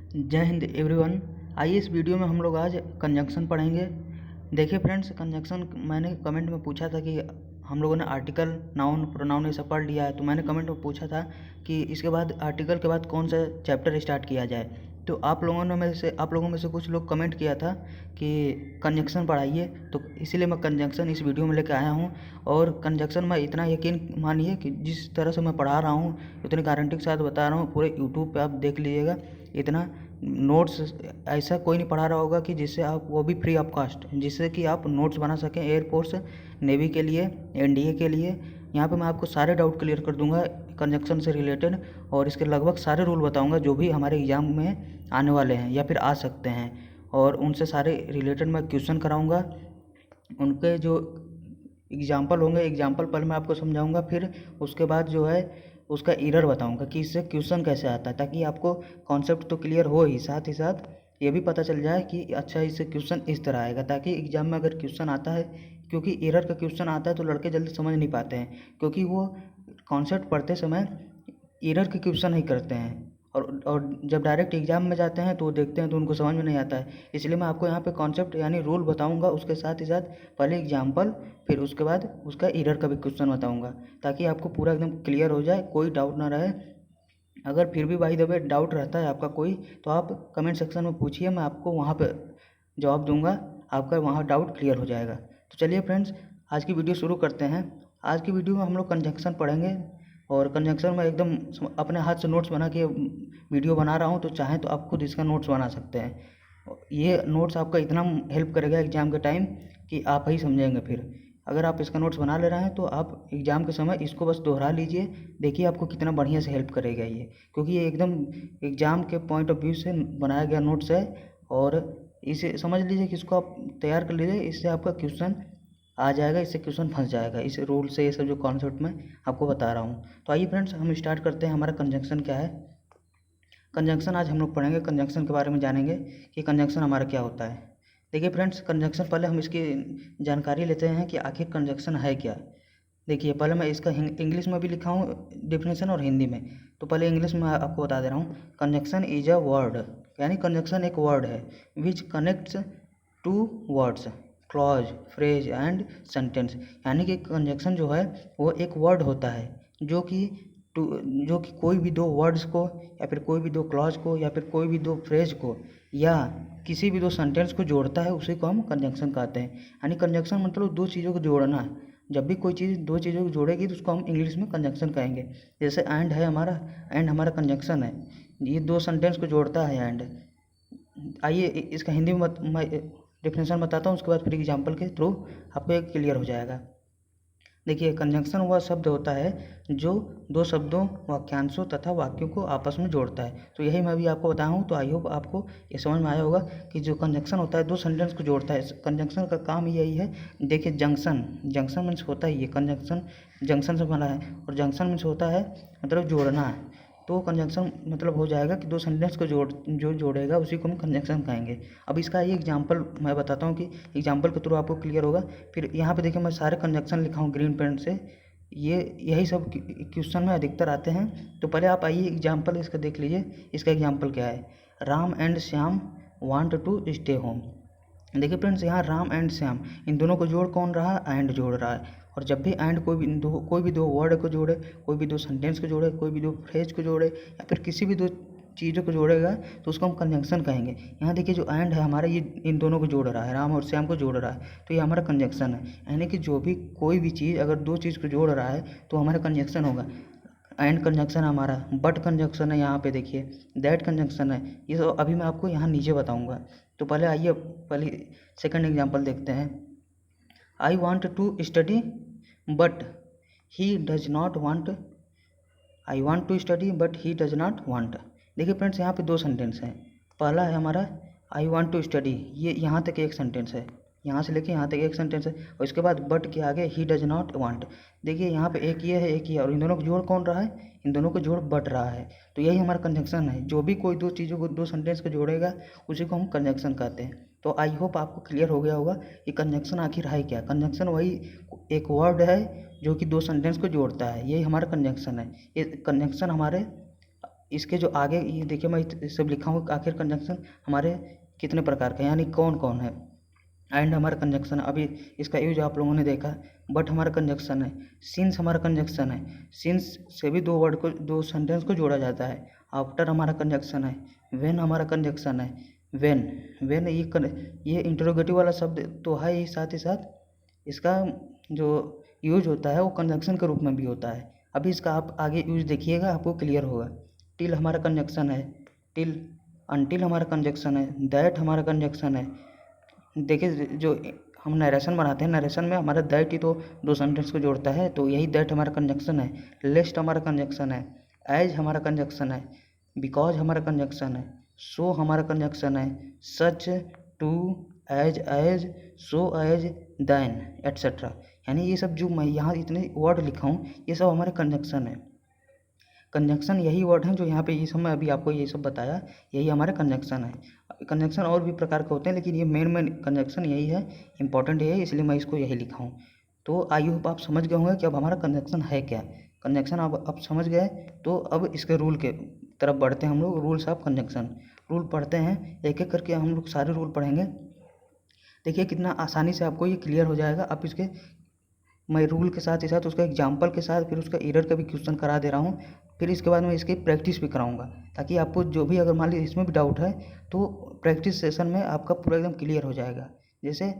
जय हिंद एवरीवन। आइए इस वीडियो में हम लोग आज कंजंक्शन पढ़ेंगे। देखिए फ्रेंड्स, कंजंक्शन मैंने कमेंट में पूछा था कि हम लोगों ने आर्टिकल, नाउन, प्रोनाउन ये सब पढ़ लिया है, तो मैंने कमेंट में पूछा था कि इसके बाद आर्टिकल के बाद कौन सा चैप्टर स्टार्ट किया जाए। तो आप लोगों में से कुछ लोग कमेंट किया था कि कंजंक्शन पढ़ाइए, तो इसीलिए मैं कंजंक्शन इस वीडियो में लेकर आया हूँ। और कंजंक्शन में इतना यकीन मानिए कि जिस तरह से मैं पढ़ा रहा हूँ उतनी गारंटी के साथ बता रहा हूँ, पूरे यूट्यूब पे आप देख लीजिएगा। इतना नोट्स ऐसा कोई नहीं पढ़ा रहा होगा कि जिससे आप, वो भी फ्री ऑफ कास्ट, जिससे कि आप नोट्स बना सकें एयरफोर्स, नेवी के लिए, एनडीए के लिए। यहाँ पे मैं आपको सारे डाउट क्लियर कर दूंगा कंजंक्शन से रिलेटेड, और इसके लगभग सारे रूल बताऊंगा जो भी हमारे एग्ज़ाम में आने वाले हैं या फिर आ सकते हैं, और उनसे सारे रिलेटेड मैं क्वेश्चन कराऊंगा। उनके जो एग्जाम्पल होंगे, एग्जाम्पल पहले मैं आपको समझाऊंगा, फिर उसके बाद जो है उसका एरर बताऊंगा कि इससे क्वेश्चन कैसे आता है, ताकि आपको कॉन्सेप्ट तो क्लियर हो ही साथ ये भी पता चल जाए कि अच्छा इससे क्वेश्चन इस तरह आएगा, ताकि एग्जाम में अगर क्वेश्चन आता है, क्योंकि एरर का क्वेश्चन आता है तो लड़के जल्दी समझ नहीं पाते हैं, क्योंकि वो कॉन्सेप्ट पढ़ते समय एरर के क्वेश्चन नहीं करते हैं, और जब डायरेक्ट एग्जाम में जाते हैं तो वो देखते हैं तो उनको समझ में नहीं आता है। इसलिए मैं आपको यहाँ पे कॉन्सेप्ट यानी रूल बताऊंगा, उसके साथ ही साथ पहले एग्जाम्पल, फिर उसके बाद उसका एरर का भी क्वेश्चन बताऊंगा, ताकि आपको पूरा एकदम क्लियर हो जाए, कोई डाउट ना रहे। अगर फिर भी बाई द वे डाउट रहता है आपका कोई, तो आप कमेंट सेक्शन में पूछिए, मैं आपको वहाँ पे जवाब दूंगा, आपका वहाँ डाउट क्लियर हो जाएगा। तो चलिए फ्रेंड्स, आज की वीडियो शुरू करते हैं। आज की वीडियो में हम लोग कंजंक्शन पढ़ेंगे, और कंजंक्शन में एकदम अपने हाथ से नोट्स बना के वीडियो बना रहा हूँ, तो चाहें तो आप खुद इसका नोट्स बना सकते हैं। ये नोट्स आपका इतना हेल्प करेगा एग्ज़ाम के टाइम कि आप ही समझेंगे। फिर अगर आप इसका नोट्स बना ले रहे हैं तो आप एग्ज़ाम के समय इसको बस दोहरा लीजिए, देखिए आपको कितना बढ़िया से हेल्प करेगा ये, क्योंकि ये एकदम एग्ज़ाम के पॉइंट ऑफ व्यू से बनाया गया नोट्स है। और इसे समझ लीजिए कि इसको आप तैयार कर लीजिए, इससे आपका क्वेश्चन आ जाएगा, इससे क्वेश्चन फंस जाएगा इस रूल से, ये सब जो कॉन्सेप्ट मैं आपको बता रहा हूँ। तो आइए फ्रेंड्स, हम स्टार्ट करते हैं। हमारा कंजंक्शन क्या है, कंजंक्शन आज हम लोग पढ़ेंगे, कंजंक्शन के बारे में जानेंगे कि कंजंक्शन हमारा क्या होता है। देखिए फ्रेंड्स, कंजंक्शन, पहले हम इसकी जानकारी लेते हैं कि आखिर कंजंक्शन है क्या। देखिए, पहले मैं इसका इंग्लिश में भी लिखा हूँ डेफिनेशन और हिंदी में, तो पहले इंग्लिश में आपको बता दे रहा हूँ। कंजंक्शन इज अ वर्ड, यानी कंजंक्शन एक वर्ड है which connects two words, clause, phrase and sentence. यानी कि कंजंक्शन जो है वो एक वर्ड होता है जो कि कोई भी दो वर्ड्स को, या फिर कोई भी दो क्लॉज को, या फिर कोई भी दो फ्रेज को, या किसी भी दो सेंटेंस को जोड़ता है, उसी को हम कंजंक्शन कहते हैं। यानी कंजंक्शन मतलब दो चीज़ों को जोड़ना है। जब भी कोई चीज़ दो चीज़ों को जोड़ेगी तो उसको हम इंग्लिश में कंजंक्शन कहेंगे। जैसे एंड है हमारा, एंड हमारा कंजंक्शन है, ये दो सेंटेंस को जोड़ता है एंड। आइए इसका हिंदी में मैं डेफिनेशन बताता हूँ, उसके बाद फिर एग्जाम्पल के थ्रू आपको एक क्लियर हो जाएगा। देखिए, कंजंक्शन वह शब्द होता है जो दो शब्दों, वाक्यांशों तथा वाक्यों को आपस में जोड़ता है। तो यही मैं भी आपको बताया हूँ, तो आई होप आपको ये समझ में आया होगा कि जो कंजंक्शन होता है दो सेंटेंस को जोड़ता है। कंजंक्शन का काम यही है। देखिए, जंक्शन, जंक्शन मीन्स होता है, ये कंजंक्शन जंक्शन से बना है, और जंक्शन मीन्स होता है मतलब जोड़ना है। तो कंजंक्शन मतलब हो जाएगा कि दो सेंटेंस को जो जोड़ेगा उसी को हम कंजंक्शन कहेंगे। अब इसका ये एग्जांपल मैं बताता हूँ कि एग्जांपल के थ्रू आपको क्लियर होगा। फिर यहाँ पे देखिए, मैं सारे कंजंक्शन लिखा हूँ ग्रीन पेन से, ये यही सब क्वेश्चन में अधिकतर आते हैं। तो पहले आप आइए एग्जाम्पल इसका देख लीजिए। इसका एग्जाम्पल क्या है, Ram and Shyam want to stay home. देखिए फ्रेंड्स, यहाँ राम एंड श्याम, इन दोनों को जोड़ कौन रहा है, एंड जोड़ रहा है। और जब भी एंड कोई भी दो वर्ड को जोड़े, कोई भी दो सेंटेंस को जोड़े, कोई भी दो फ्रेज को जोड़े, या फिर किसी भी दो चीज़ों को जोड़ेगा तो उसको हम कंजंक्शन कहेंगे। यहाँ देखिए, जो एंड है हमारा, ये इन दोनों को जोड़ रहा है, राम और श्याम को जोड़ रहा है, तो ये हमारा कंजंक्शन है। यानी कि जो भी कोई भी चीज़ अगर दो चीज़ को जोड़ रहा है तो हमारा कंजंक्शन होगा। एंड कंजंक्शन है हमारा, बट कंजंक्शन है, यहाँ पे देखिए दैट कंजंक्शन है। ये सब अभी मैं आपको यहाँ नीचे बताऊँगा। तो पहले आइए, पहले सेकंड एग्जांपल देखते हैं। I want to study but he does not want, I want to study but he does not want. देखिए फ्रेंड्स, यहाँ पे दो सेंटेंस हैं। पहला है हमारा आई वांट टू स्टडी, ये यहाँ तक एक सेंटेंस है, यहाँ से लेके यहाँ तक एक सेंटेंस है, और इसके बाद बट के आगे ही डज नॉट वांट। देखिए यहाँ पे एक ये है, एक ये, और इन दोनों को जोड़ कौन रहा है, इन दोनों को जोड़ बट रहा है। तो यही हमारा कंजंक्शन है। जो भी कोई दो चीज़ों को, दो सेंटेंस को जोड़ेगा उसी को हम कंजंक्शन कहते हैं। तो आई होप आपको क्लियर हो गया होगा कि कंजंक्शन आखिर है क्या। कंजंक्शन वही एक वर्ड है जो कि दो सेंटेंस को जोड़ता है, यही हमारा कंजंक्शन है। ये कंजंक्शन हमारे इसके जो आगे ये देखिए मैं सब लिखा हूँ आखिर कंजंक्शन हमारे कितने प्रकार के यानी कौन कौन है। एंड हमारा कंजंक्शन है, अभी इसका यूज आप लोगों ने देखा। बट हमारा कंजंक्शन है। सिंस हमारा कंजंक्शन है, सिंस से भी दो सेंटेंस को जोड़ा जाता है। आफ्टर हमारा कंजंक्शन है। व्हेन हमारा कंजंक्शन है। व्हेन ये इंटरोगेटिव वाला शब्द तो है ही, साथ इसका जो यूज होता है वो कंजंक्शन के रूप में भी होता है। अभी इसका आप आगे यूज देखिएगा, आपको क्लियर होगा। टिल हमारा कंजंक्शन है। टिल अनटिल हमारा कंजंक्शन है। दैट हमारा कंजंक्शन है। देखिए जो हम नरेशन बनाते हैं, नरेशन में हमारा दैट ही तो दो सेंटेंस को जोड़ता है, तो यही दैट हमारा कंजंक्शन है। लेस्ट हमारा कंजंक्शन है। एज हमारा कंजंक्शन है। बिकॉज हमारा कंजंक्शन है। सो हमारा कंजंक्शन है। Such, to, as, so as, then, etcetera. यानी ये सब जो मैं यहाँ इतने वर्ड लिखा हूँ ये सब हमारे कंजंक्शन है। कंजंक्शन यही वर्ड हैं जो यहाँ पे ये सब मैं अभी आपको ये सब बताया, यही हमारे कंजंक्शन है। कंजंक्शन और भी प्रकार के होते हैं लेकिन ये मेन कंजंक्शन यही है, इंपॉर्टेंट ये है, इसलिए मैं इसको यही लिखा हूँ। तो आई होप आप समझ गए होंगे कि अब हमारा कंजंक्शन है क्या। कंजंक्शन आप समझ गए, तो अब इसके रूल के तरफ बढ़ते हैं हम लोग। रूल्स ऑफ कंजंक्शन, रूल पढ़ते हैं एक एक करके, हम लोग सारे रूल पढ़ेंगे। देखिए कितना आसानी से आपको ये क्लियर हो जाएगा। अब इसके मैं रूल के साथ ही साथ उसका एग्जाम्पल के साथ फिर उसका एरर का भी क्वेश्चन करा दे रहा हूँ। फिर इसके बाद मैं इसकी प्रैक्टिस भी कराऊंगा, ताकि आपको जो भी अगर मान लीजिए इसमें भी डाउट है तो प्रैक्टिस सेशन में आपका पूरा एकदम क्लियर हो जाएगा। जैसे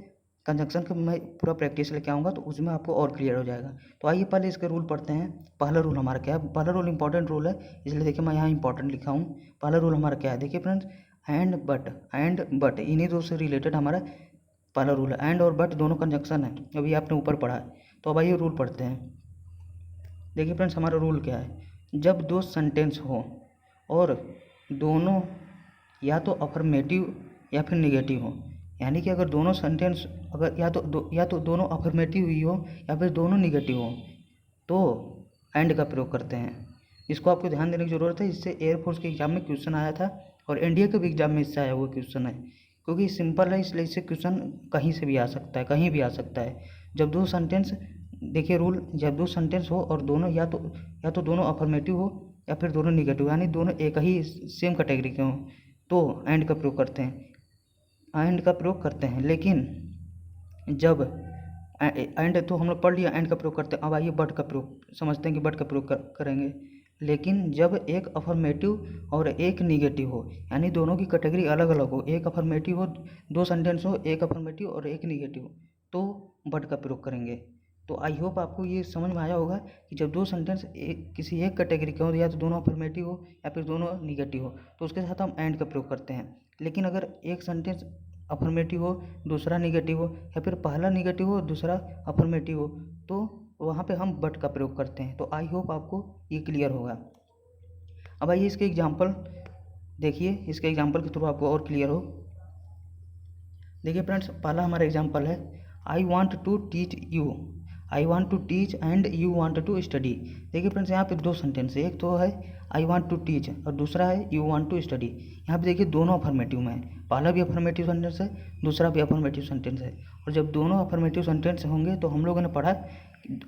कंजंक्शन का मैं पूरा प्रैक्टिस लेके आऊँगा तो उसमें आपको और क्लियर हो जाएगा। तो आइए पहले इसके रूल पढ़ते हैं। पहला रूल हमारा क्या है, पहला रूल इंपॉर्टेंट रूल है, इसलिए देखिए मैं यहाँ इंपॉर्टेंट लिखा हूँ। पहला रूल हमारा क्या है, देखिए फ्रेंड्स, एंड बट इन्हीं दो से रिलेटेड हमारा पहला रूल है। एंड और बट दोनों कंजंक्शन है, अभी आपने ऊपर पढ़ा है। तो अब आइए रूल पढ़ते हैं। देखिए फ्रेंड्स हमारा रूल क्या है, जब दो सेंटेंस हो और दोनों या तो अफर्मेटिव या फिर निगेटिव हो, यानी कि अगर दोनों सेंटेंस अगर या तो दोनों अफर्मेटिव ही हो या फिर दोनों निगेटिव हो, तो एंड का प्रयोग करते हैं। इसको आपको ध्यान देने की ज़रूरत है। इससे एयरफोर्स के एग्जाम में क्वेश्चन आया था और एनडीए के भी एग्जाम में इससे आया हुआ क्वेश्चन है, क्योंकि सिंपल है इसलिए इससे क्वेश्चन कहीं से भी आ सकता है, कहीं भी आ सकता है। जब दो सेंटेंस, देखिए रूल, जब दो सेंटेंस हो और दोनों या तो दोनों अफर्मेटिव हो या फिर दोनों निगेटिव, यानी दोनों एक ही सेम कैटेगरी के हों, तो एंड का प्रयोग करते हैं। लेकिन जब एंड तो हम लोग पढ़ लिया, एंड का प्रयोग करते हैं। अब आइए बट का प्रयोग समझते हैं कि बट का प्रयोग करेंगे। लेकिन जब एक अफर्मेटिव और एक निगेटिव हो, यानी दोनों की कैटेगरी अलग अलग हो, एक अफर्मेटिव हो, दो सेंटेंस हो, एक अफर्मेटिव और एक निगेटिव हो, तो बट का प्रयोग करेंगे। तो आई होप आपको ये समझ में आया होगा कि जब दो सेंटेंस किसी एक कैटेगरी के हो, या तो दोनों अफर्मेटिव हो या फिर दोनों निगेटिव हो, तो उसके साथ हम एंड का प्रयोग करते हैं। लेकिन अगर एक सेंटेंस अफर्मेटिव हो, दूसरा निगेटिव हो, या फिर पहला निगेटिव हो, दूसरा अफर्मेटिव हो, तो वहाँ पे हम बट का प्रयोग करते हैं। तो आई होप आपको ये क्लियर होगा। अब आइए इसके एग्जाम्पल देखिए, इसके एग्जाम्पल के थ्रू आपको और क्लियर हो। देखिए फ्रेंड्स पहला हमारा एग्जाम्पल है, I want to teach you, I want to teach and you want to study. देखिए फ्रेंड्स यहाँ पे दो सेंटेंस है, एक तो है आई वॉन्ट टू टीच और दूसरा है यू वॉन्ट टू स्टडी। यहाँ पे देखिए दोनों अफर्मेटिव में है, पहला भी अफर्मेटिव सेंटेंस है, दूसरा भी अफर्मेटिव सेंटेंस है। और जब दोनों अफर्मेटिव सेंटेंस होंगे तो हम लोगों ने पढ़ा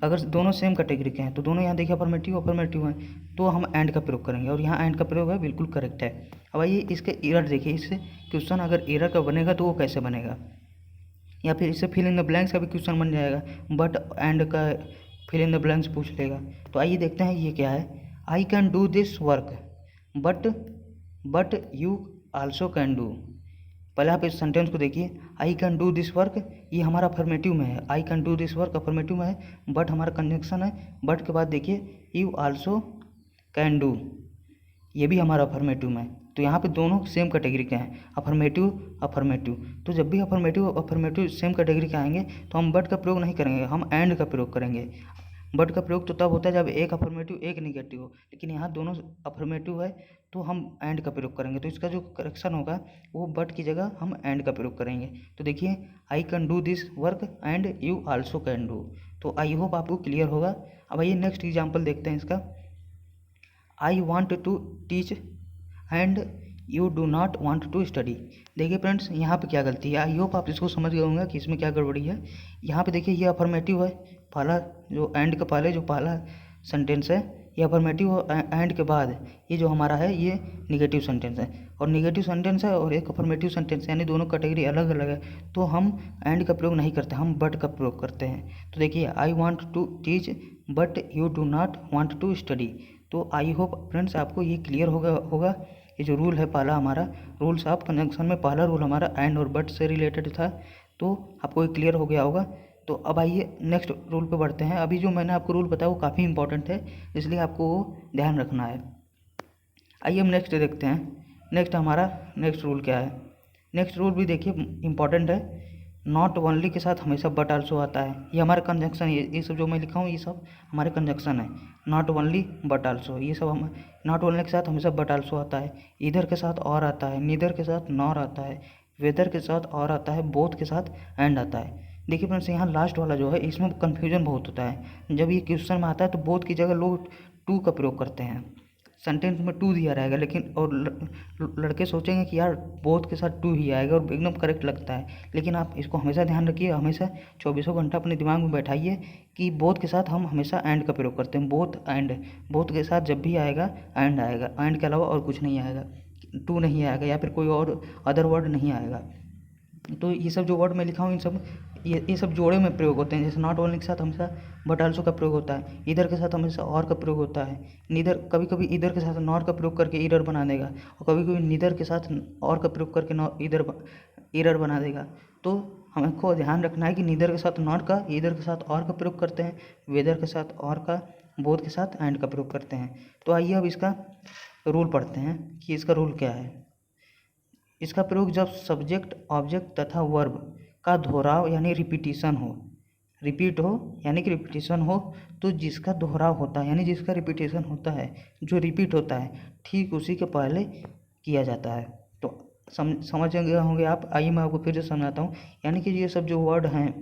अगर दोनों सेम कैटेगरी के हैं तो दोनों यहाँ देखिए अफर्मेटिव हैं, तो हम एंड का प्रयोग करेंगे, और यहाँ एंड का प्रयोग है, बिल्कुल करेक्ट है। अब आइए इसके एरर देखिए, इससे क्वेश्चन अगर एरर का बनेगा तो वो कैसे बनेगा, या फिर इससे फिल इन द ब्लैंक्स का भी क्वेश्चन बन जाएगा, बट एंड का फिल इन द ब्लैंक्स पूछ लेगा। तो आइए देखते हैं ये क्या है। I can do this work but you also can do. पहले आप इस सेंटेंस को देखिए, I can do this work, ये हमारा अफर्मेटिव में है, I can do this work affirmative में है, बट हमारा कंजंक्शन है। बट के बाद देखिए यू आल्सो कैन डू, ये भी हमारा अफर्मेटिव में है। तो यहाँ पे दोनों सेम कैटेगरी के हैं, अफर्मेटिव। तो जब भी अफर्मेटिव सेम कैटेगरी के आएंगे तो हम बट का प्रयोग नहीं करेंगे, हम एंड का प्रयोग करेंगे। बट का प्रयोग तो तब होता है जब एक अफर्मेटिव एक निगेटिव हो, लेकिन यहाँ दोनों अफर्मेटिव है तो हम एंड का प्रयोग करेंगे। तो इसका जो करेक्शन होगा वो बट की जगह हम एंड का प्रयोग करेंगे। तो देखिए I can do this work and you also can do. तो आई होप आपको क्लियर होगा। अब आइए नेक्स्ट एग्जाम्पल देखते हैं इसका। I want to teach and you do not want to study. देखिए फ्रेंड्स यहाँ पे क्या गलती है, आई होप आप इसको समझ गए होंगे कि इसमें क्या गड़बड़ी है। यहाँ पे देखिए ये अफर्मेटिव है, पहला जो एंड का पहले जो पहला सेंटेंस है ये अफर्मेटिव एंड के बाद ये जो हमारा है ये निगेटिव सेंटेंस है, और निगेटिव सेंटेंस है और एक अफर्मेटिव सेंटेंस, यानी दोनों कैटेगरी अलग अलग है, तो हम एंड का प्रयोग नहीं करते, हम बट का प्रयोग करते हैं। तो देखिए, I want to teach but you do not want to study. तो आई होप फ्रेंड्स आपको ये क्लियर होगा ये जो रूल है पहला हमारा रूल्स ऑफ कंजंक्शन में पहला रूल हमारा एंड और बट से रिलेटेड था, तो आपको ये क्लियर हो गया होगा। तो अब आइए नेक्स्ट रूल पे बढ़ते हैं। अभी जो मैंने आपको रूल बताया वो काफ़ी इंपॉर्टेंट है, इसलिए आपको वो ध्यान रखना है। आइए हम नेक्स्ट देखते हैं। नेक्स्ट हमारा नेक्स्ट रूल क्या है। नेक्स्ट रूल भी देखिए इंपॉर्टेंट है। नॉट ओनली के साथ हमेशा बट आल्सो आता है, ये हमारा कंजंक्शन है। ये सब जो मैं लिखा हूँ ये सब हमारे कंजंक्शन है। नॉट ओनली बट आल्सो, ये सब हम नॉट ओनली के साथ हमेशा बट आल्सो आता है। इधर के साथ और आता है, नीदर के साथ नॉर आता है, वेदर के साथ और आता है, बोथ के साथ एंड आता है। देखिए फ्रेंड्स, यहाँ लास्ट वाला जो है इसमें कन्फ्यूजन बहुत होता है। जब ये क्वेश्चन में आता है तो बोथ की जगह लोग टू का प्रयोग करते हैं। सेंटेंस में टू दिया रहेगा, लेकिन और लड़के सोचेंगे कि यार बोथ के साथ टू ही आएगा और एकदम करेक्ट लगता है। लेकिन आप इसको हमेशा ध्यान रखिए, हमेशा 24 घंटा अपने दिमाग में बैठाइए कि बोथ के साथ हम हमेशा एंड का प्रयोग करते हैं। बोथ एंड, बोथ के साथ जब भी आएगा एंड आएगा, एंड के अलावा और कुछ नहीं आएगा, टू नहीं आएगा या फिर कोई और अदर वर्ड नहीं आएगा। तो ये सब जो वर्ड मैं लिखा हूँ इन सब ये सब जोड़े में प्रयोग होते हैं। जैसे नॉट ओनली के साथ हमेशा बट आल्सो का प्रयोग होता है, इधर के साथ हमेशा और का प्रयोग होता है, नीदर कभी कभी इधर के साथ नॉर का प्रयोग करके इधर बना देगा, और कभी कभी नीदर के साथ और का प्रयोग करके इधर बना देगा। तो हमको ध्यान रखना है कि नीदर के साथ नॉट का, इधर के साथ और का प्रयोग करते हैं, वेदर के साथ और का, बोथ के साथ एंड का प्रयोग करते हैं। तो आइए अब इसका रूल पढ़ते हैं कि इसका रूल क्या है। इसका प्रयोग जब सब्जेक्ट ऑब्जेक्ट तथा वर्ब का दोहराव यानी रिपीटिशन हो, रिपीट हो यानी कि रिपीटिशन हो, तो जिसका दोहराव होता है यानी जिसका रिपीटिशन होता है, जो रिपीट होता है, ठीक उसी के पहले किया जाता है। तो समझ गए होंगे आप। आइए मैं आपको फिर से समझाता हूँ। यानी कि ये सब जो वर्ड हैं,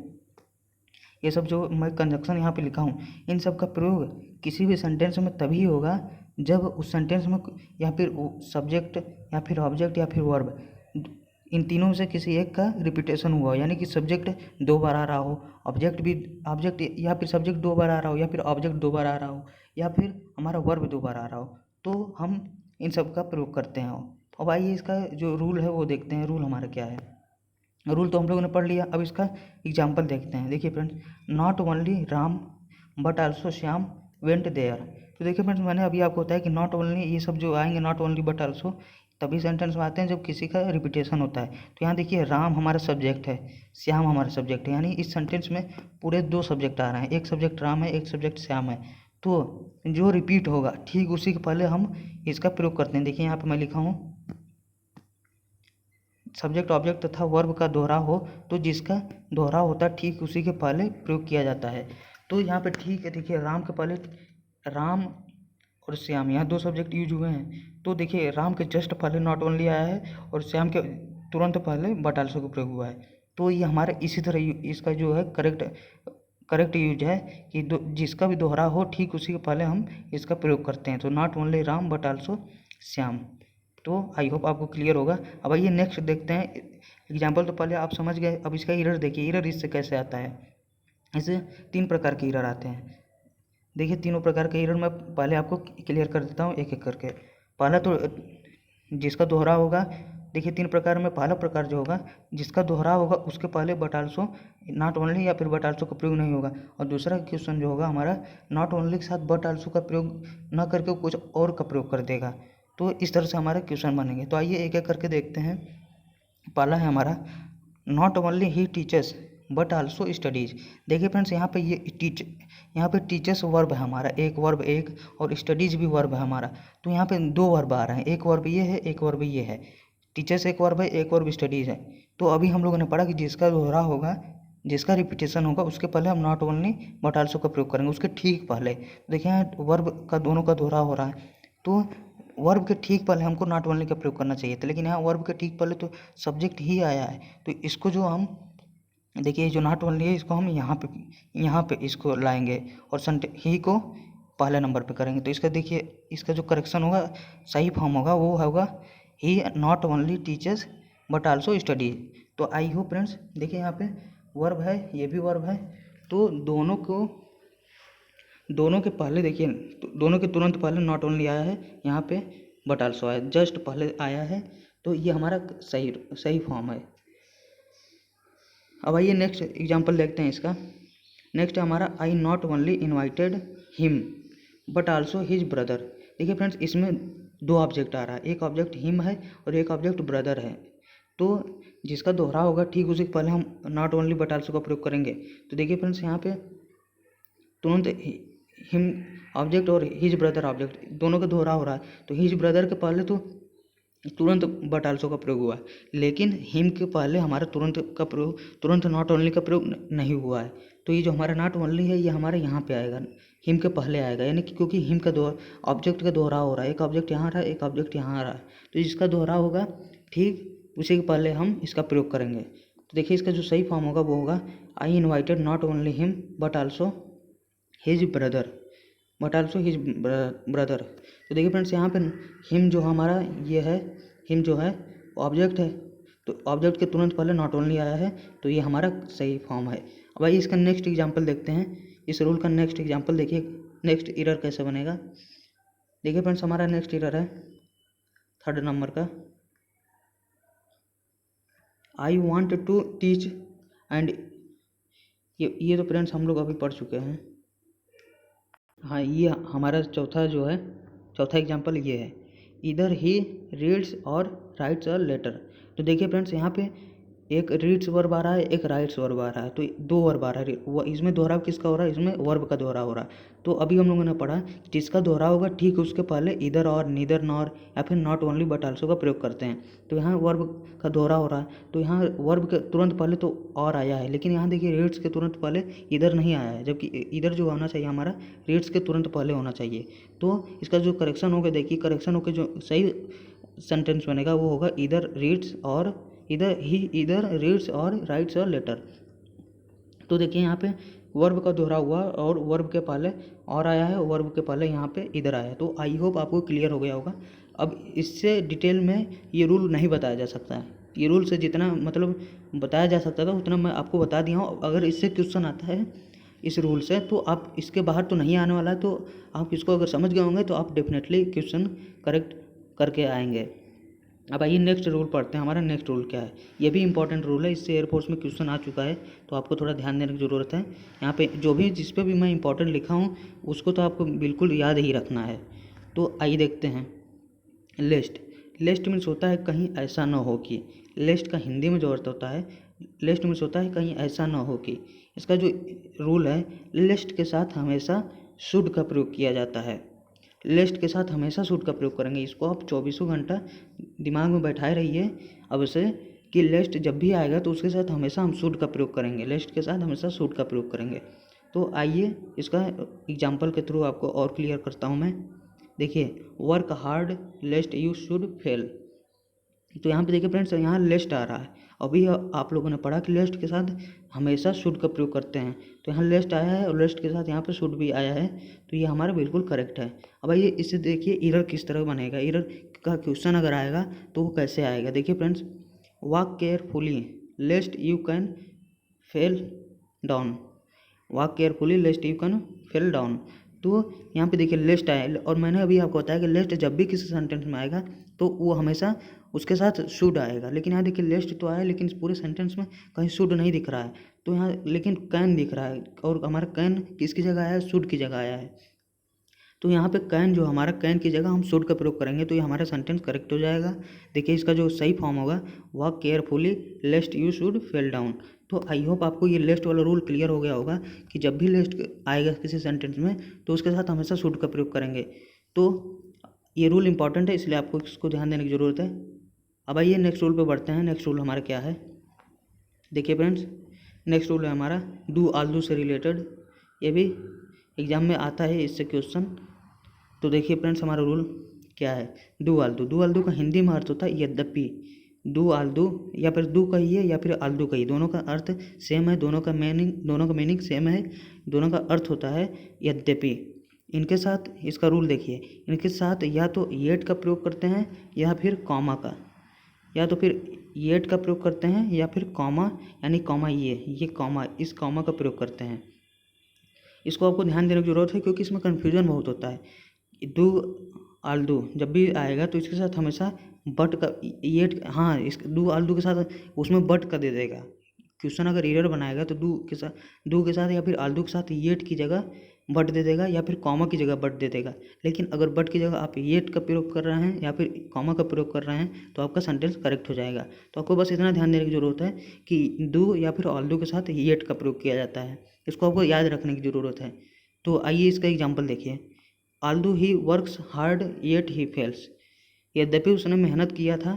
ये सब जो मैं कंजक्शन यहाँ पे लिखा हूँ, इन सब का प्रयोग किसी भी सेंटेंस में तभी होगा जब उस सेंटेंस में या फिर सब्जेक्ट या फिर ऑब्जेक्ट या फिर वर्ब, इन तीनों में से किसी एक का रिपीटेशन हुआ हो। यानी कि सब्जेक्ट 2 बार आ रहा हो, ऑब्जेक्ट या फिर सब्जेक्ट 2 बार आ रहा हो, या फिर ऑब्जेक्ट 2 बार आ रहा हो, या फिर हमारा वर्ब 2 बार आ रहा हो, तो हम इन सब का प्रयोग करते हैं। अब आइए इसका जो रूल है वो देखते हैं। रूल हमारा क्या है। रूल तो हम लोगों ने पढ़ लिया, अब इसका एग्जाम्पल देखते हैं। देखिए friends, not only Ram but also Shyam went there. तो देखिए फ्रेंड्स, मैंने अभी आपको बताया कि नॉट ओनली ये सब जो आएंगे, नॉट ओनली बट आल्सो, तभी सेंटेंस में आते हैं जब किसी का रिपीटेशन होता है। तो यहाँ देखिए, राम हमारा सब्जेक्ट है, श्याम हमारा सब्जेक्ट है, यानी इस सेंटेंस में पूरे 2 सब्जेक्ट आ रहे हैं, एक सब्जेक्ट राम है, एक सब्जेक्ट श्याम है। तो जो रिपीट होगा ठीक उसी के पहले हम इसका प्रयोग करते हैं। देखिए यहाँ पर मैं लिखा हूँ, सब्जेक्ट ऑब्जेक्ट तथा वर्ब का दोहराव हो, तो जिसका दोहराव होता है ठीक उसी के पहले प्रयोग किया जाता है। तो यहाँ पे ठीक है, देखिए राम के पहले राम और श्याम, यहाँ 2 सब्जेक्ट यूज हुए हैं। तो देखिए राम के जस्ट पहले नॉट ओनली आया है और श्याम के तुरंत पहले बट आल्सो का प्रयोग हुआ है। तो ये हमारे इसी तरह इसका जो है करेक्ट यूज है कि जिसका भी दोहराव हो ठीक उसी के पहले हम इसका प्रयोग करते हैं। तो not only Ram but also Shyam. तो आई होप आपको क्लियर होगा। अब आइए नेक्स्ट देखते हैं। एग्जाम्पल तो पहले आप समझ गए, अब इसका एरर देखिए, एरर इससे कैसे आता है। ऐसे 3 प्रकार के एरर आते हैं। देखिए तीनों प्रकार के एरर मैं पहले आपको क्लियर कर देता हूँ एक एक करके। पहला तो जिसका दोहराव होगा, देखिए 3 प्रकार में पहला प्रकार जो होगा, जिसका दोहराव होगा उसके पहले बट आल्सो नॉट ओनली या फिर बट आल्सो का प्रयोग नहीं होगा। और दूसरा क्वेश्चन जो होगा हमारा, नॉट ओनली के साथ बट आल्सो का प्रयोग न करके कुछ और का प्रयोग कर देगा। तो इस तरह से हमारे क्वेश्चन बनेंगे। तो आइए एक एक करके देखते हैं। पहला है हमारा, not only he teachers but also studies. देखिए फ्रेंड्स, यहाँ पे यहाँ पे टीचर्स वर्ब है हमारा, एक वर्ब एक, और स्टडीज भी वर्ब है हमारा। तो यहाँ पे 2 वर्ब आ रहे हैं, एक वर्ब ये है, एक वर्ब ये है। टीचर्स एक वर्ब है, एक वर्ब स्टडीज है। तो अभी हम लोगों ने पढ़ा कि जिसका दोहराव होगा, जिसका रिपीटेशन होगा, उसके पहले हम नॉट ओनली बट आल्सो का प्रयोग करेंगे, उसके ठीक पहले। देखिए यहाँ वर्ब का दोनों का दोहराव हो रहा है, तो वर्ब के ठीक पहले हमको नॉट ओनली का प्रयोग करना चाहिए था, लेकिन यहाँ वर्ब के ठीक पहले तो सब्जेक्ट ही आया है। तो इसको जो हम देखिए, जो नॉट ओनली है इसको हम यहाँ पे इसको लाएंगे और ही को पहले नंबर पे करेंगे। तो इसका देखिए, इसका जो करेक्शन होगा, सही फॉर्म होगा, वो होगा ही not only teachers but also study. तो आई होप फ्रेंड्स, देखिए यहाँ पे वर्ब है, ये भी वर्ब है, तो दोनों के पहले देखिए, दोनों के तुरंत पहले नॉट ओनली आया है यहाँ पे, बट आल्सो आया, जस्ट पहले आया है, तो ये हमारा सही फॉर्म है। अब आइए नेक्स्ट एग्जांपल देखते हैं इसका। नेक्स्ट है हमारा I not only invited him but also his brother. देखिए फ्रेंड्स, इसमें दो ऑब्जेक्ट आ रहा है, एक ऑब्जेक्ट हिम है और एक ऑब्जेक्ट ब्रदर है। तो जिसका दोहरा होगा ठीक उसी के पहले हम नॉट ओनली बट आल्सो का प्रयोग करेंगे। तो देखिए फ्रेंड्स, यहाँ पे तुरंत हिम ऑब्जेक्ट और हिज ब्रदर ऑब्जेक्ट दोनों का दोहरा हो रहा है, तो हिज ब्रदर के पहले तो तुरंत बट आल्सो का प्रयोग हुआ है, लेकिन हिम के पहले हमारा तुरंत नॉट ओनली का प्रयोग नहीं हुआ है। तो ये जो हमारा नॉट ओनली है ये हमारे यहाँ पे आएगा, हिम के पहले आएगा, यानी कि क्योंकि हिम का ऑब्जेक्ट का दोहरा हो रहा है, एक ऑब्जेक्ट यहाँ आ रहा है, एक ऑब्जेक्ट यहाँ आ रहा है, तो जिसका दोहरा होगा ठीक उसी के पहले हम इसका प्रयोग करेंगे। तो देखिए इसका जो सही फॉर्म होगा वो होगा I invited not only him but also his brother, तो देखिए फ्रेंड्स, यहाँ पे हिम जो हमारा ये है, हिम जो है ऑब्जेक्ट है, तो ऑब्जेक्ट के तुरंत पहले नॉट ओनली आया है, तो ये हमारा सही फॉर्म है। अब आइए इसका नेक्स्ट एग्जांपल देखते हैं। इस रूल का नेक्स्ट एग्जांपल देखिए, नेक्स्ट एरर कैसे बनेगा। देखिए फ्रेंड्स, हमारा नेक्स्ट एरर है 3rd नंबर का, I want to teach and ये तो फ्रेंड्स हम लोग अभी पढ़ चुके हैं। हाँ, ये हमारा चौथा एग्जांपल ये है, इधर ही रीड्स और राइट्स अ लेटर। तो देखिए फ्रेंड्स, यहाँ पे एक रीड्स वर्ब आ रहा है, एक राइट्स वर्ब आ रहा है, तो 2 वर्ब आ रहा है। इसमें दोहराव किसका हो रहा है, इसमें वर्ब का दोहरा हो रहा है। तो अभी हम लोगों ने पढ़ा जिसका दोहरा होगा ठीक उसके पहले इधर और, नीदर, नॉर या फिर नॉट ओनली बट आल्सो का प्रयोग करते हैं। तो यहाँ वर्ब का दोहरा हो रहा है, तो यहाँ वर्ब के तुरंत पहले तो और आया है, लेकिन यहाँ देखिए रीड्स के तुरंत पहले इधर नहीं आया है, जबकि इधर जो होना चाहिए हमारा रीड्स के तुरंत पहले होना चाहिए। तो इसका जो करेक्शन होगा, देखिए करेक्शन होकर जो सही सेंटेंस बनेगा वो होगा इधर रीड्स और राइट्स और लेटर। तो देखिए यहाँ पे वर्ब का दोहरा हुआ और वर्ब के पहले और आया है, वर्ब के पहले यहाँ पे इधर आया है। तो आई होप आपको क्लियर हो गया होगा। अब इससे डिटेल में ये रूल नहीं बताया जा सकता है, ये रूल से जितना मतलब बताया जा सकता था उतना मैं आपको बता दिया हूँ। अगर इससे क्वेश्चन आता है इस रूल से तो आप इसके बाहर तो नहीं आने वाला है, तो आप इसको अगर समझ गए होंगे तो आप डेफिनेटली क्वेश्चन करेक्ट करके आएंगे। अब आइए नेक्स्ट रूल पढ़ते हैं। हमारा नेक्स्ट रूल क्या है, ये भी इंपॉर्टेंट रूल है, इससे एयरफोर्स में क्वेश्चन आ चुका है, तो आपको थोड़ा ध्यान देने की ज़रूरत है। यहाँ पे जिस पे भी मैं इंपॉर्टेंट लिखा हूँ उसको तो आपको बिल्कुल याद ही रखना है। तो आइए देखते हैं। लिस्ट मीन्स होता है कहीं ऐसा ना हो कि, लिस्ट का हिंदी में जो अर्थ होता है, लिस्ट मीन्स होता है कहीं ऐसा ना हो कि। इसका जो रूल है, लिस्ट के साथ हमेशा शुड का प्रयोग किया जाता है, लिस्ट के साथ हमेशा शुड का प्रयोग करेंगे। इसको आप 24 घंटा दिमाग में बैठाए रहिए अब से कि लिस्ट जब भी आएगा तो उसके साथ हमेशा हम शुड का प्रयोग करेंगे, लिस्ट के साथ हमेशा शुड का प्रयोग करेंगे। तो आइए इसका एग्जांपल के थ्रू आपको और क्लियर करता हूँ मैं। देखिए, work hard लेस्ट you should fail. तो यहाँ पे देखिए फ्रेंड्स, यहाँ लिस्ट आ रहा है, अभी आप लोगों ने पढ़ा कि लिस्ट के साथ हमेशा शुड का प्रयोग करते हैं, तो यहाँ लिस्ट आया है और लिस्ट के साथ यहाँ पे शुड भी आया है, तो ये हमारा बिल्कुल करेक्ट है। अब आइए इससे देखिए एरर किस तरह बनेगा, एरर का क्वेश्चन अगर आएगा तो वो कैसे आएगा। देखिए friends, walk carefully लेस्ट you can fell down, walk carefully लेस्ट you can fell down. तो यहाँ पे देखिए लिस्ट आया, और मैंने अभी आपको बताया कि लिस्ट जब भी किसी सेंटेंस में आएगा तो वो हमेशा उसके साथ शुड आएगा, लेकिन यहाँ देखिए लिस्ट तो आया लेकिन इस पूरे सेंटेंस में कहीं शुड नहीं दिख रहा है, तो यहाँ लेकिन कैन दिख रहा है, और हमारा कैन किसकी जगह आया है, शुड की जगह आया है। तो यहाँ पे कैन जो हमारा कैन की जगह हम शुड का प्रयोग करेंगे, तो ये हमारा सेंटेंस करेक्ट हो जाएगा। देखिए इसका जो सही फॉर्म होगा, walk carefully लेस्ट you should fell down. तो आई होप आपको ये लिस्ट वाला रूल क्लियर हो गया होगा कि जब भी लिस्ट आएगा किसी सेंटेंस में तो उसके साथ हमेशा शुड का प्रयोग करेंगे। तो ये रूल इंपॉर्टेंट है, इसलिए आपको इसको ध्यान देने की ज़रूरत है। अब आइए नेक्स्ट रूल पे बढ़ते हैं। नेक्स्ट रूल हमारा क्या है, देखिए फ्रेंड्स, नेक्स्ट रूल है हमारा डू आल्दू से रिलेटेड, ये भी एग्जाम में आता है इससे क्वेश्चन। तो देखिए फ्रेंड्स, हमारा रूल क्या है, डू आल्दू का हिंदी में अर्थ होता है यद्यपि। डू आल्दू या फिर डू कहिए या फिर आल्दू कहिए, दोनों का अर्थ सेम है, दोनों का मीनिंग सेम है, दोनों का अर्थ होता है यद्यपि। इनके साथ इसका रूल देखिए, इनके साथ या तो येट का प्रयोग करते हैं या फिर कॉमा का, या तो फिर येट का प्रयोग करते हैं या फिर कॉमा, यानी कॉमा ये कॉमा, इस कॉमा का प्रयोग करते हैं। इसको आपको ध्यान देने की ज़रूरत है क्योंकि इसमें कन्फ्यूजन बहुत होता है। डू आल्दो जब भी आएगा तो इसके साथ हमेशा बट का येट, हाँ इस डू आल्दो के साथ उसमें बट का दे देगा। क्वेश्चन अगर एरर बनाएगा तो डू के साथ या फिर आल्दो के साथ येट की जगह बट दे देगा या फिर कॉमा की जगह बट दे देगा। लेकिन अगर बट की जगह आप येट का प्रयोग कर रहे हैं या फिर कॉमा का प्रयोग कर रहे हैं तो आपका सेंटेंस करेक्ट हो जाएगा। तो आपको बस इतना ध्यान देने की ज़रूरत है कि डू या फिर आल्दो के साथ येट का प्रयोग किया जाता है, इसको आपको याद रखने की ज़रूरत है। तो आइए इसका एग्जाम्पल देखिए। Aldous he works hard yet he fails, यद्यपि उसने मेहनत किया था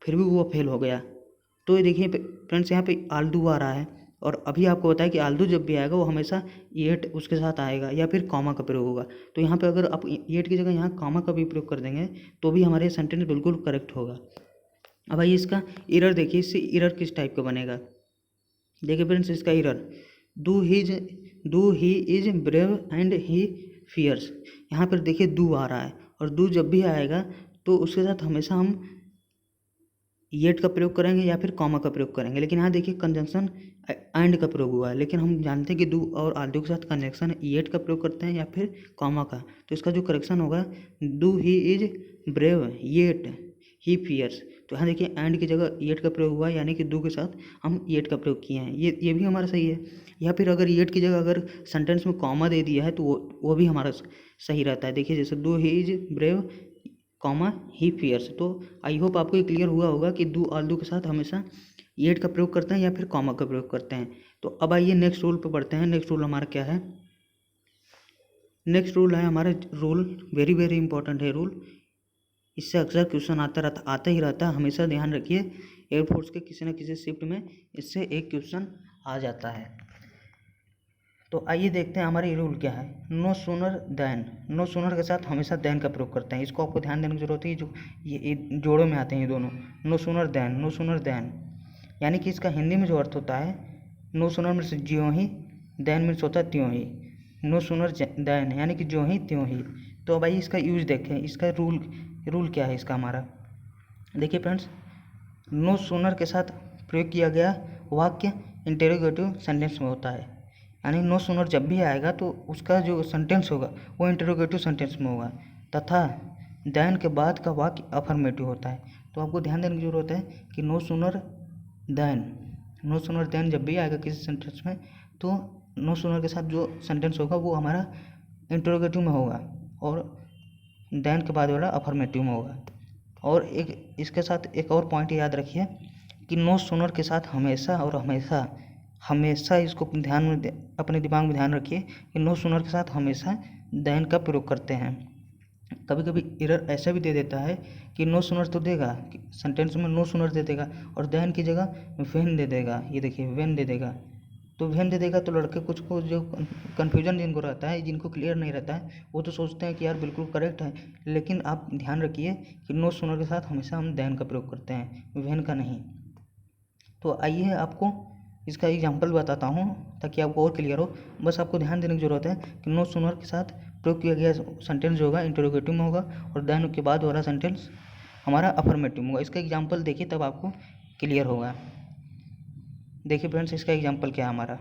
फिर भी वो फेल हो गया। तो ये देखिए फ्रेंड्स, यहाँ पे आल्दो आ रहा है और अभी आपको बताया कि आल्दो जब भी आएगा वो हमेशा येट उसके साथ आएगा या फिर कॉमा का प्रयोग होगा। तो यहाँ पे अगर आप येट की जगह यहाँ कॉमा का भी प्रयोग कर देंगे तो भी हमारे सेंटेंस बिल्कुल करेक्ट होगा। अब आइए इसका एरर देखिए, इससे एरर किस टाइप का बनेगा। देखिए फ्रेंड्स, इसका error do he is brave and he fierce. यहाँ पर देखिए डू आ रहा है और डू जब भी आएगा तो उसके साथ हमेशा हम येट का प्रयोग करेंगे या फिर कॉमा का प्रयोग करेंगे। लेकिन यहाँ देखिए कंजंक्शन एंड का प्रयोग हुआ है, लेकिन हम जानते हैं कि डू और आल्दो के साथ कंजंक्शन येट का प्रयोग करते हैं या फिर कॉमा का। तो इसका जो करेक्शन होगा, do he is brave yet he fierce. तो यहाँ देखिए एंड की जगह येट का प्रयोग हुआ है, यानी कि डू के साथ हम येट का प्रयोग किए हैं। ये भी हमारा सही है। या फिर अगर येट की जगह अगर सेंटेंस में कॉमा दे दिया है तो वो भी हमारा सही रहता है। देखिए जैसे do he is brave comma he fierce. तो आई होप आपको ये क्लियर हुआ होगा कि डू आल्दो के साथ हमेशा येट का प्रयोग करते हैं या फिर कॉमा का प्रयोग करते हैं। तो अब आइए नेक्स्ट रूल पे बढ़ते हैं। नेक्स्ट रूल हमारा क्या है? नेक्स्ट रूल है हमारा रूल, वेरी वेरी इंपॉर्टेंट है रूल। इससे अक्सर क्वेश्चन आता ही रहता है, हमेशा ध्यान रखिए। एयरफोर्स के किसी न किसी शिफ्ट में इससे एक क्वेश्चन आ जाता है। तो आइए देखते हैं हमारा ये रूल क्या है। No sooner than, no sooner के साथ हमेशा देन का प्रयोग करते हैं। इसको आपको ध्यान देने की जरूरत है। जो ये जोड़ों में आते हैं ये दोनों, no sooner than, no sooner than, यानी कि इसका हिंदी में जो अर्थ होता है, नो सूनर मीन्स ज्यों ही, देन मीन्स होता है त्यों ही। नो सूनर देन यानी कि ज्यों ही त्यों ही। तो अब आइए इसका यूज देखें। इसका रूल क्या है इसका हमारा। देखिए फ्रेंड्स, नो सूनर के साथ प्रयोग किया गया वाक्य इंटेरोगेटिव सेंटेंस में होता है। यानी नो सूनर जब भी आएगा तो उसका जो सेंटेंस होगा वो इंटेरोगेटिव सेंटेंस में होगा, तथा देन के बाद का वाक्य अफर्मेटिव होता है। तो आपको ध्यान देने की जरूरत है कि नो सूनर देन जब भी आएगा किसी सेंटेंस में तो नो सूनर के साथ जो सेंटेंस होगा वो हमारा इंटेरोगेटिव में होगा और देन के बाद वाला अफर्मेटिव में होगा। और एक इसके साथ एक और पॉइंट याद रखिए कि नो सूनर के साथ हमेशा और हमेशा इसको ध्यान में, अपने दिमाग में ध्यान रखिए कि नो सूनर के साथ हमेशा देन का प्रयोग करते हैं। कभी कभी एरर ऐसा भी दे देता है कि नो सूनर तो देगा, सेंटेंस में नो सूनर दे देगा और देन की जगह व्हेन दे देगा। ये देखिए व्हेन दे देगा, तो व्हेन दे देगा तो लड़के कुछ को जो कन्फ्यूजन जिनको रहता है, जिनको क्लियर नहीं रहता है, वो तो सोचते हैं कि यार बिल्कुल करेक्ट है। लेकिन आप ध्यान रखिए कि नो सूनर के साथ हमेशा हम देन का प्रयोग करते हैं, व्हेन का नहीं। तो आइए आपको इसका एग्जाम्पल बताता हूँ ताकि आपको और क्लियर हो। बस आपको ध्यान देने की ज़रूरत है कि नो सूनर के साथ प्रयोग किया गया सेंटेंस जो होगा इंटरोगेटिव में होगा और देन के बाद वाला सेंटेंस हमारा अफर्मेटिव में होगा। इसका एग्जाम्पल देखिए तब आपको क्लियर होगा। देखिए फ्रेंड्स, इसका एग्जाम्पल क्या है हमारा।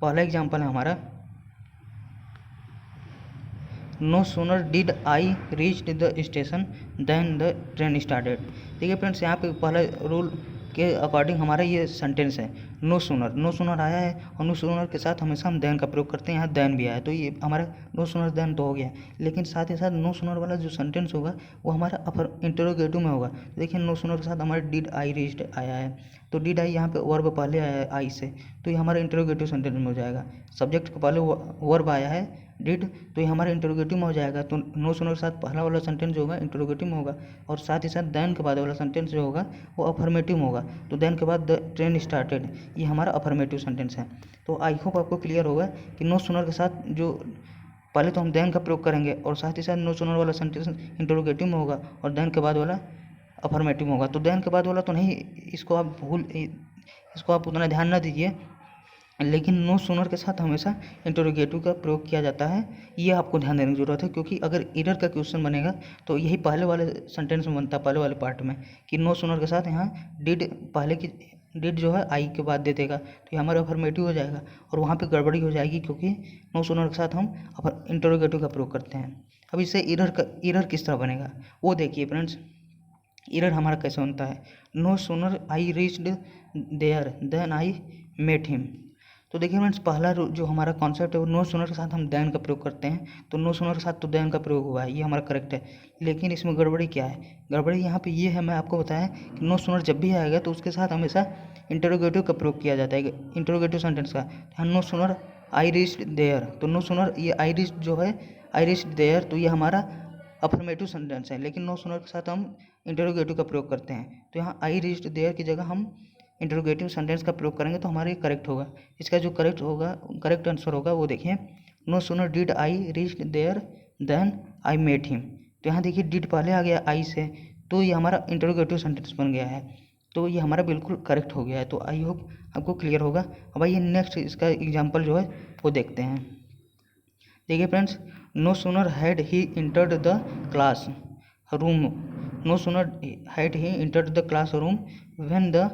पहला एग्जाम्पल है हमारा, no sooner did I reach the station than the train started. देखिए फ्रेंड्स, यहाँ पे पहला रूल के अकॉर्डिंग हमारा ये सेंटेंस है। नो सूनर आया है और नो सूनर के साथ हमेशा हम देन का प्रयोग करते हैं। यहाँ देन भी आया है तो ये हमारा नो सूनर देन तो हो गया, लेकिन साथ ही साथ नो सूनर वाला जो सेंटेंस होगा वो हमारा अपर इंटरोगेटिव में होगा। देखिए नो सूनर के साथ हमारा डिड आई रीच्ड आया है, तो डिड आई यहाँ पे वर्ब पहले आया है आई से, तो ये हमारा इंटरोगेटिव सेंटेंस में हो जाएगा। सब्जेक्ट के पहले वर्ब आया है डिड, तो ये हमारा इंटरोगेटिव में हो जाएगा। तो नो सूनर के साथ पहला वाला सेंटेंस जो होगा इंटरोगेटिव में होगा और साथ ही साथ देन के बाद वाला सेंटेंस जो होगा वो अफर्मेटिव में होगा। तो देन के बाद द ट्रेन स्टार्टेड, ये हमारा अफर्मेटिव सेंटेंस है। तो आई होप आपको क्लियर होगा कि नो सूनर के साथ जो पहले तो हम देन का प्रयोग करेंगे और साथ ही साथ नो सूनर वाला सेंटेंस इंटरोगेटिव में होगा और देन के बाद वाला अफर्मेटिव में होगा। तो देन के बाद वाला तो नहीं, इसको आप उतना ध्यान ना दीजिए। लेकिन नो सूनर के साथ हमेशा इंटरोगेटिव का प्रयोग किया जाता है। ये आपको ध्यान देने की ज़रूरत है, क्योंकि अगर एरर का क्वेश्चन बनेगा तो यही पहले वाले सेंटेंस में बनता है, पहले वाले पार्ट में, कि नो सूनर के साथ यहाँ डिड, पहले की डिड जो है आई के बाद दे देगा, तो ये हमारा अफर्मेटिव हो जाएगा और वहाँ पे गड़बड़ी हो जाएगी, क्योंकि नो सूनर के साथ हम इंटरोगेटिव का प्रयोग करते हैं। अब इससे एरर किस तरह बनेगा वो देखिए फ्रेंड्स। एरर हमारा कैसे बनता है, no sooner I reached there than I met him. तो देखिए फ्रेंड्स, पहला जो हमारा कॉन्सेप्ट है वो नो सूनर के साथ हम देन का प्रयोग करते हैं, तो नो सूनर के साथ तो देन का प्रयोग हुआ है, ये हमारा करेक्ट है। लेकिन इसमें गड़बड़ी क्या है, गड़बड़ी यहाँ पे ये है, मैं आपको बताया कि नो सूनर जब भी आएगा तो उसके साथ हमेशा इंटरोगेटिव का प्रयोग किया जाता है, इंटरोगेटिव सेंटेंस का। यहाँ no sooner I reached there, तो नो सूनर ये आई रीच्ड जो है, आई रीच्ड देयर, तो ये हमारा अफर्मेटिव सेंटेंस है, लेकिन नो सूनर के साथ हम इंटरोगेटिव का प्रयोग करते हैं। तो यहाँ आई रीच्ड देयर की जगह हम इंटरोगेटिव सेंटेंस का प्रयोग करेंगे तो हमारे करेक्ट होगा। इसका जो करेक्ट आंसर होगा वो देखिए, no sooner did I reach there than I met him. तो यहाँ देखिए डिड पहले आ गया आई से, तो ये हमारा इंटरोगेटिव सेंटेंस बन गया है, तो ये हमारा बिल्कुल करेक्ट हो गया है। तो आई होप आपको क्लियर होगा। अब आइए नेक्स्ट इसका एग्जाम्पल जो है वो देखते हैं। देखिए friends, no sooner had he entered the classroom, no sooner had he entered the classroom when the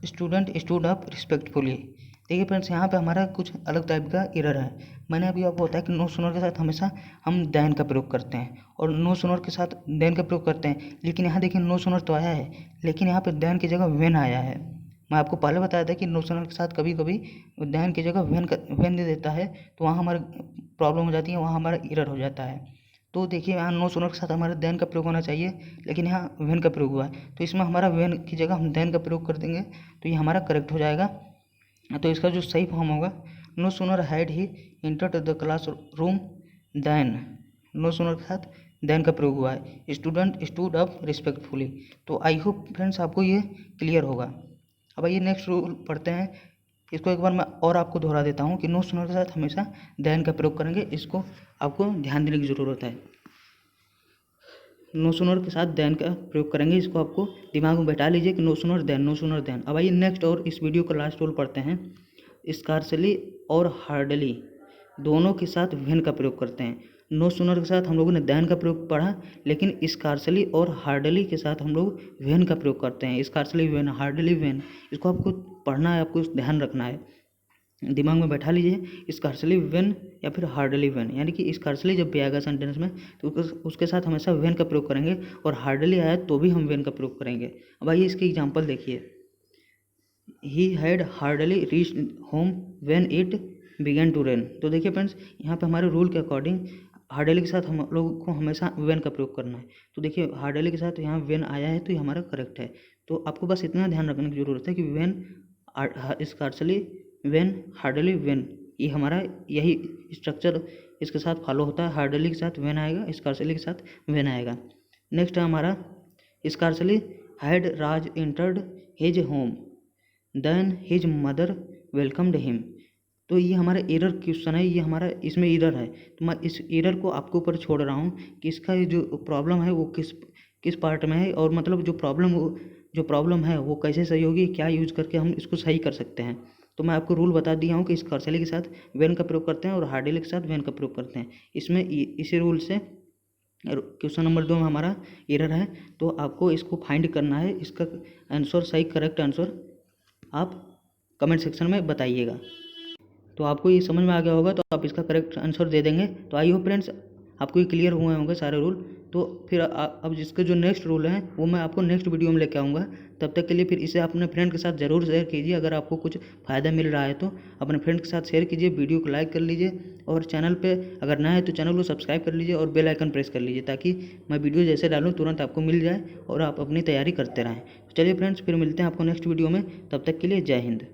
student stood up respectfully. देखिए फ्रेंड्स, यहाँ पे हमारा कुछ अलग टाइप का एरर है। मैंने अभी आपको बताया कि नो सूनर के साथ हमेशा हम देन का प्रयोग करते हैं और नो सूनर के साथ देन का प्रयोग करते हैं, लेकिन यहाँ देखिए नो सूनर तो आया है, लेकिन यहाँ पे देन की जगह वेन आया है। मैं आपको पहले बताया था कि नो सूनर के साथ कभी कभी देन की जगह वेन दे देता है, तो वहाँ हमारी प्रॉब्लम हो जाती है, वहाँ हमारा एरर हो जाता है। तो देखिए यहाँ नो सूनर के साथ हमारे देन का प्रयोग होना चाहिए, लेकिन यहाँ वेन का प्रयोग हुआ है, तो इसमें हमारा वेन की जगह हम देन का प्रयोग कर देंगे, तो ये हमारा करेक्ट हो जाएगा। तो इसका जो सही फॉर्म होगा, no sooner had he entered the classroom than, no sooner के साथ देन का प्रयोग हुआ है, स्टूडेंट स्टूड अप रिस्पेक्टफुली। तो आई होप फ्रेंड्स आपको ये क्लियर होगा। अब आइए नेक्स्ट रूल पढ़ते हैं। इसको एक बार मैं और आपको दोहरा देता हूँ कि नो सूनर के साथ हमेशा देन का प्रयोग करेंगे, इसको आपको ध्यान देने की ज़रूरत है। नो सूनर के साथ देन का प्रयोग करेंगे, इसको आपको दिमाग में बैठा लीजिए कि no sooner than, no sooner than. अब आइए नेक्स्ट और इस वीडियो का लास्ट रूल पढ़ते हैं। स्कार्सली और हार्डली दोनों के साथ वेन का प्रयोग करते हैं। नो सूनर के साथ हम लोगों ने देन का प्रयोग पढ़ा, लेकिन स्कार्सली और हार्डली के साथ हम लोग वेन का प्रयोग करते हैं। स्कार्सली वेन, हार्डली वेन, इसको आपको पढ़ना है, आपको ध्यान रखना है, दिमाग में बैठा लीजिए। स्कार्सली वेन या फिर हार्डली वेन, यानी कि स्कार्सली जब भी आएगा सेंटेंस में तो उसके साथ हमेशा वेन का प्रयोग करेंगे, और हार्डली आया तो भी हम वेन का प्रयोग करेंगे। अब आइए इसके एग्जांपल देखिए। He had hardly reach home when it began to rain. तो देखिए फ्रेंड्स, यहाँ पे हमारे रूल के अकॉर्डिंग हार्डली के साथ हम लोगों को हमेशा वेन का प्रयोग करना है। तो देखिए हार्डली के साथ यहाँ वेन आया है, तो ये हमारा करेक्ट है। तो आपको बस इतना ध्यान रखने की जरूरत है कि when, scarcely when, hardly when, ये हमारा यही स्ट्रक्चर इसके साथ फॉलो होता है। हार्डली के साथ वेन आएगा, स्कार्सली के साथ वेन आएगा। नेक्स्ट है हमारा scarcely had Raj entered his home than his mother welcomed him. तो ये हमारा एरर क्वेश्चन है, ये हमारा इसमें एरर है, तो मैं इस एरर को आपके ऊपर छोड़ रहा हूँ कि इसका जो प्रॉब्लम है वो किस पार्ट में है, और मतलब जो प्रॉब्लम है वो कैसे सही होगी, क्या यूज करके हम इसको सही कर सकते हैं। तो मैं आपको रूल बता दिया हूँ कि स्कार्सली के साथ वेन का प्रयोग करते हैं और हार्डली के साथ वेन का प्रयोग करते हैं। इसमें इसी रूल से क्वेश्चन नंबर 2 में हमारा एरर है, तो आपको इसको फाइंड करना है। इसका आंसर, सही करेक्ट आंसर आप कमेंट सेक्शन में बताइएगा। तो आपको ये समझ में आ गया होगा, तो आप इसका करेक्ट आंसर दे देंगे। तो आई होप फ्रेंड्स आपको ये क्लियर हुए होंगे सारे रूल। तो फिर अब जिसके जो नेक्स्ट रूल हैं वो मैं आपको नेक्स्ट वीडियो में लेके आऊँगा। तब तक के लिए फिर इसे अपने फ्रेंड के साथ ज़रूर शेयर कीजिए। अगर आपको कुछ फ़ायदा मिल रहा है तो अपने फ्रेंड के साथ शेयर कीजिए, वीडियो को लाइक कर लीजिए, और चैनल पे अगर नया है तो चैनल को सब्सक्राइब कर लीजिए और बेल आइकन प्रेस कर लीजिए, ताकि मैं वीडियो जैसे डालूँ तुरंत आपको मिल जाए और आप अपनी तैयारी करते रहें। चलिए फ्रेंड्स, फिर मिलते हैं आपको नेक्स्ट वीडियो में। तब तक के लिए जय हिंद।